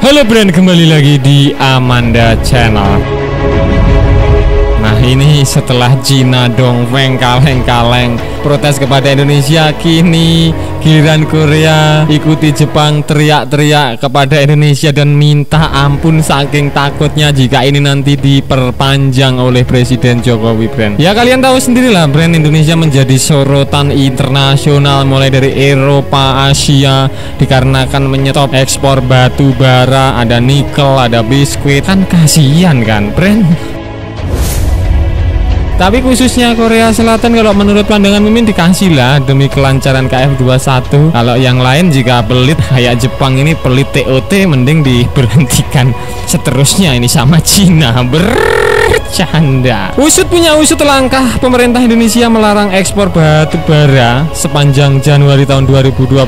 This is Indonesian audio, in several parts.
Halo Brand, kembali lagi di Amanda Channel. Nah ini setelah Cina dongeng kaleng-kaleng protes kepada Indonesia, kini giliran Korea ikuti Jepang teriak-teriak kepada Indonesia dan minta ampun saking takutnya jika ini nanti diperpanjang oleh Presiden Jokowi. Brand, ya kalian tahu sendirilah, Brand, Indonesia menjadi sorotan internasional mulai dari Eropa, Asia, dikarenakan menyetop ekspor batu bara, ada nikel, ada biskuit, kan kasihan kan, Brand. Tapi khususnya Korea Selatan, kalau menurut pandangan Mimin dikasih lah demi kelancaran KF21. Kalau yang lain jika pelit kayak Jepang ini pelit TOT, mending diberhentikan seterusnya ini sama Cina. Bercanda. Usut punya usut, langkah pemerintah Indonesia melarang ekspor batu bara sepanjang Januari tahun 2022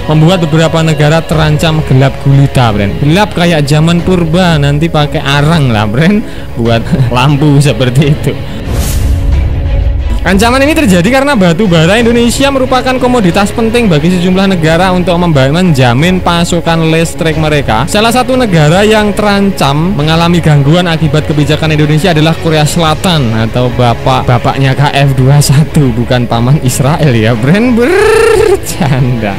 membuat beberapa negara terancam gelap gulita, Brand. Gelap kayak zaman purba, nanti pakai arang lah, Brand, buat lampu seperti itu. Ancaman ini terjadi karena batu bara Indonesia merupakan komoditas penting bagi sejumlah negara untuk menjamin pasokan listrik mereka. Salah satu negara yang terancam mengalami gangguan akibat kebijakan Indonesia adalah Korea Selatan, atau bapaknya KF21, bukan paman Israel ya, Brand. Bercanda.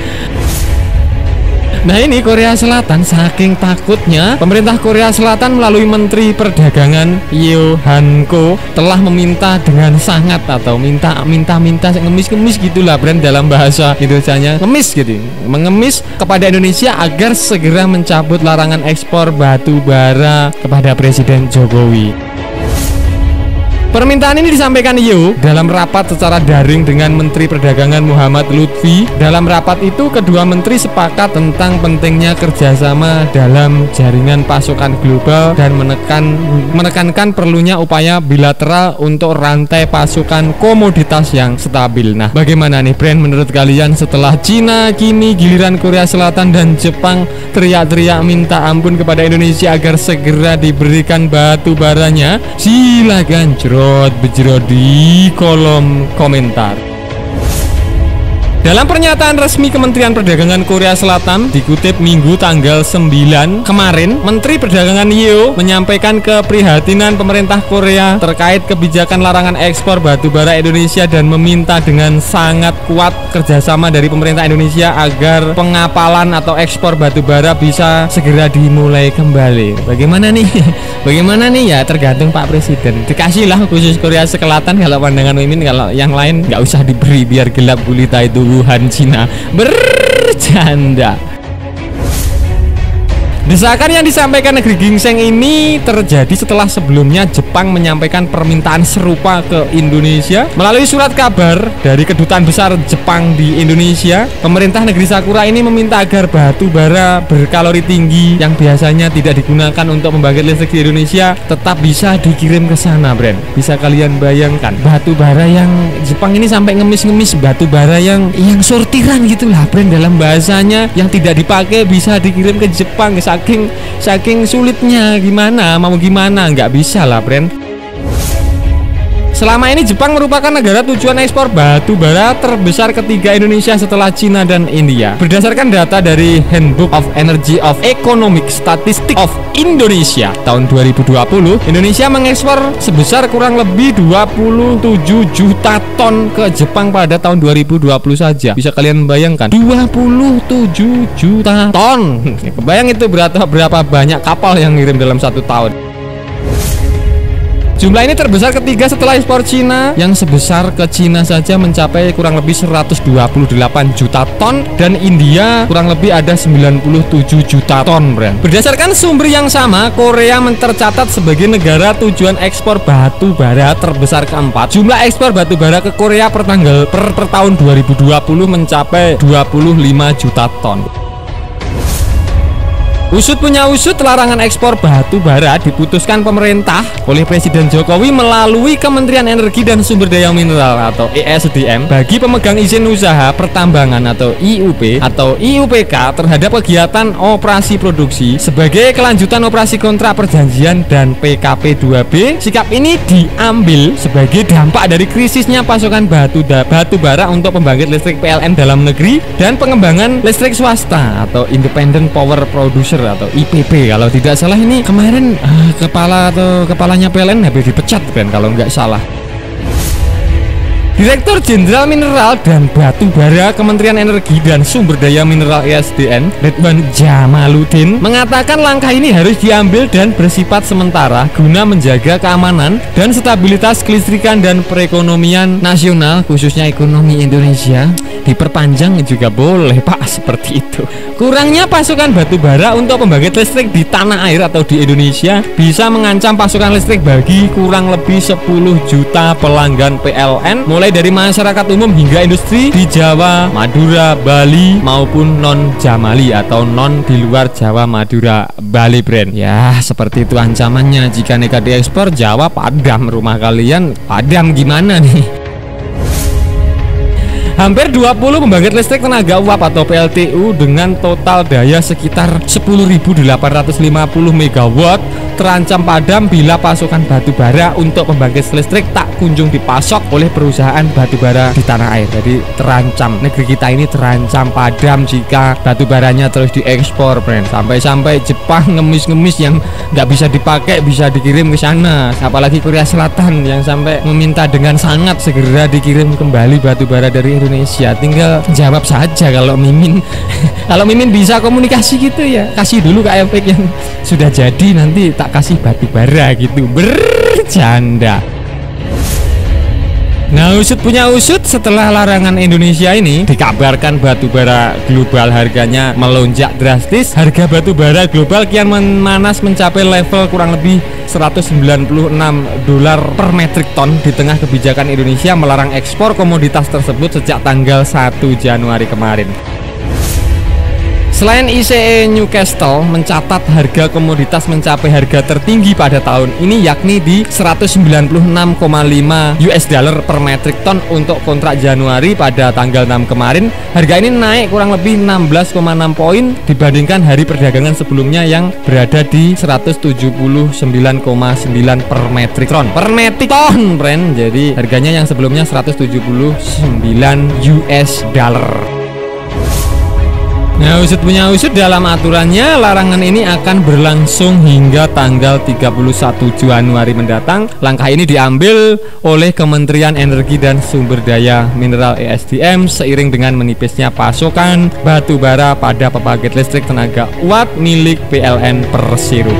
Nah ini Korea Selatan, saking takutnya pemerintah Korea Selatan melalui Menteri Perdagangan Yo Han-ko telah meminta dengan sangat, atau minta ngemis gitulah, Brand, dalam bahasa Indonesianya ngemis gitu, mengemis kepada Indonesia agar segera mencabut larangan ekspor batu bara kepada Presiden Jokowi. Permintaan ini disampaikan Yo dalam rapat secara daring dengan Menteri Perdagangan Muhammad Lutfi. Dalam rapat itu kedua menteri sepakat tentang pentingnya kerjasama dalam jaringan pasokan global dan menekankan perlunya upaya bilateral untuk rantai pasokan komoditas yang stabil. Nah, bagaimana nih, Brand, menurut kalian setelah Cina, kini giliran Korea Selatan dan Jepang teriak-teriak minta ampun kepada Indonesia agar segera diberikan batu baranya? Silakan bejrot di kolom komentar. Dalam pernyataan resmi Kementerian Perdagangan Korea Selatan dikutip Minggu tanggal 9 kemarin, Menteri Perdagangan Yo menyampaikan keprihatinan pemerintah Korea terkait kebijakan larangan ekspor batu bara Indonesia dan meminta dengan sangat kuat kerjasama dari pemerintah Indonesia agar pengapalan atau ekspor batu bara bisa segera dimulai kembali. Bagaimana nih? Bagaimana nih ya, tergantung Pak Presiden. Dikasihlah khusus Korea Selatan kalau pandangan Mimin, kalau yang lain nggak usah diberi biar gelap gulita itu Wuhan, Cina. Bercanda. Desakan yang disampaikan negeri gingseng ini terjadi setelah sebelumnya Jepang menyampaikan permintaan serupa ke Indonesia melalui surat kabar dari Kedutaan Besar Jepang di Indonesia. Pemerintah negeri Sakura ini meminta agar batu bara berkalori tinggi yang biasanya tidak digunakan untuk membangkit listrik di Indonesia tetap bisa dikirim ke sana, Brand. Bisa kalian bayangkan, batu bara yang Jepang ini sampai ngemis-ngemis batu bara yang sortiran gitulah, Brand, dalam bahasanya, yang tidak dipakai bisa dikirim ke Jepang. Saking sulitnya, mau gimana, nggak bisa lah, Brand. Selama ini Jepang merupakan negara tujuan ekspor batu bara terbesar ketiga Indonesia setelah Cina dan India. Berdasarkan data dari Handbook of Energy of Economic Statistics of Indonesia tahun 2020, Indonesia mengekspor sebesar kurang lebih 27 juta ton ke Jepang pada tahun 2020 saja. Bisa kalian bayangkan, 27 juta ton. Kebayang itu berapa banyak kapal yang ngirim dalam satu tahun. Jumlah ini terbesar ketiga setelah ekspor Cina, yang sebesar ke Cina saja mencapai kurang lebih 128 juta ton, dan India kurang lebih ada 97 juta ton, Brand. Berdasarkan sumber yang sama, Korea tercatat sebagai negara tujuan ekspor batu bara terbesar keempat. Jumlah ekspor batu bara ke Korea per tahun 2020 mencapai 25 juta ton. Usut punya usut, larangan ekspor batu bara diputuskan pemerintah oleh Presiden Jokowi melalui Kementerian Energi dan Sumber Daya Mineral atau ESDM bagi pemegang izin usaha pertambangan atau IUP atau IUPK terhadap kegiatan operasi produksi sebagai kelanjutan operasi kontrak perjanjian dan PKP 2B. Sikap ini diambil sebagai dampak dari krisisnya pasokan batu bara untuk pembangkit listrik PLN dalam negeri dan pengembangan listrik swasta atau Independent Power Producer Producer atau IPP kalau tidak salah. Ini kemarin kepalanya PLN habis dipecat kan kalau nggak salah. Direktur Jenderal Mineral dan Batu Bara Kementerian Energi dan Sumber Daya Mineral (ESDM) Ridwan Jamaluddin mengatakan langkah ini harus diambil dan bersifat sementara guna menjaga keamanan dan stabilitas kelistrikan dan perekonomian nasional, khususnya ekonomi Indonesia. Diperpanjang juga boleh Pak, seperti itu. Kurangnya pasokan batu bara untuk pembangkit listrik di tanah air atau di Indonesia bisa mengancam pasokan listrik bagi kurang lebih 10 juta pelanggan PLN, mulai dari masyarakat umum hingga industri di Jawa, Madura, Bali maupun non Jamali atau non di luar Jawa, Madura, Bali brand. Ya, seperti itu ancamannya. Jika nekat diekspor, Jawa padam, rumah kalian padam gimana nih? Hampir 20 pembangkit listrik tenaga uap atau PLTU dengan total daya sekitar 10.850 MW terancam padam bila pasokan batu bara untuk pembangkit listrik tak kunjung dipasok oleh perusahaan batu bara di tanah air. Jadi terancam, negeri kita ini terancam padam jika batu baranya terus diekspor, friend. Sampai-sampai Jepang ngemis-ngemis yang nggak bisa dipakai bisa dikirim ke sana. Apalagi Korea Selatan yang sampai meminta dengan sangat segera dikirim kembali batu bara dari Indonesia. Tinggal jawab saja kalau Mimin kalau Mimin bisa komunikasi gitu ya, kasih dulu ke AFX yang sudah jadi, nanti tak kasih batu bara gitu. Bercanda. Nah, usut punya usut, setelah larangan Indonesia ini dikabarkan batu bara global harganya melonjak drastis. Harga batu bara global kian memanas mencapai level kurang lebih $196 per metrik ton di tengah kebijakan Indonesia melarang ekspor komoditas tersebut sejak tanggal 1 Januari kemarin. Selain ICE Newcastle mencatat harga komoditas mencapai harga tertinggi pada tahun ini, yakni di $196,5 per metrik ton untuk kontrak Januari pada tanggal 6 kemarin. Harga ini naik kurang lebih 16,6 poin dibandingkan hari perdagangan sebelumnya yang berada di 179,9 per metrik ton. Per metrik ton, friend. Jadi harganya yang sebelumnya $179. Nah, usut punya usut, dalam aturannya larangan ini akan berlangsung hingga tanggal 31 Januari mendatang. Langkah ini diambil oleh Kementerian Energi dan Sumber Daya Mineral (ESDM) seiring dengan menipisnya pasokan batu bara pada pembangkit listrik tenaga uap milik PLN Persero.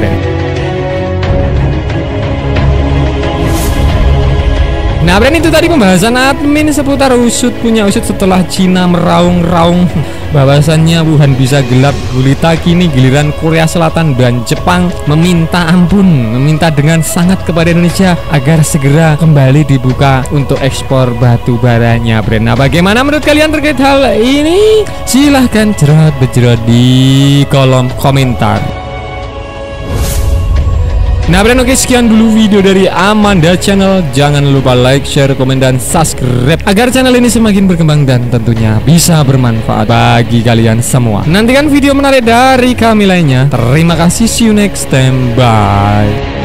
Nah, brand, itu tadi pembahasan admin seputar usut punya usut setelah Cina meraung-raung bahwasannya Wuhan bisa gelap gulita. Kini giliran Korea Selatan dan Jepang meminta ampun, meminta dengan sangat kepada Indonesia agar segera kembali dibuka untuk ekspor batu baranya, brand. Nah, bagaimana menurut kalian terkait hal ini? Silahkan cerot-becerot di kolom komentar. Nah, brand, oke, sekian dulu video dari Amanda Channel. Jangan lupa like, share, komen, dan subscribe agar channel ini semakin berkembang dan tentunya bisa bermanfaat bagi kalian semua. Nantikan video menarik dari kami lainnya. Terima kasih, see you next time, bye.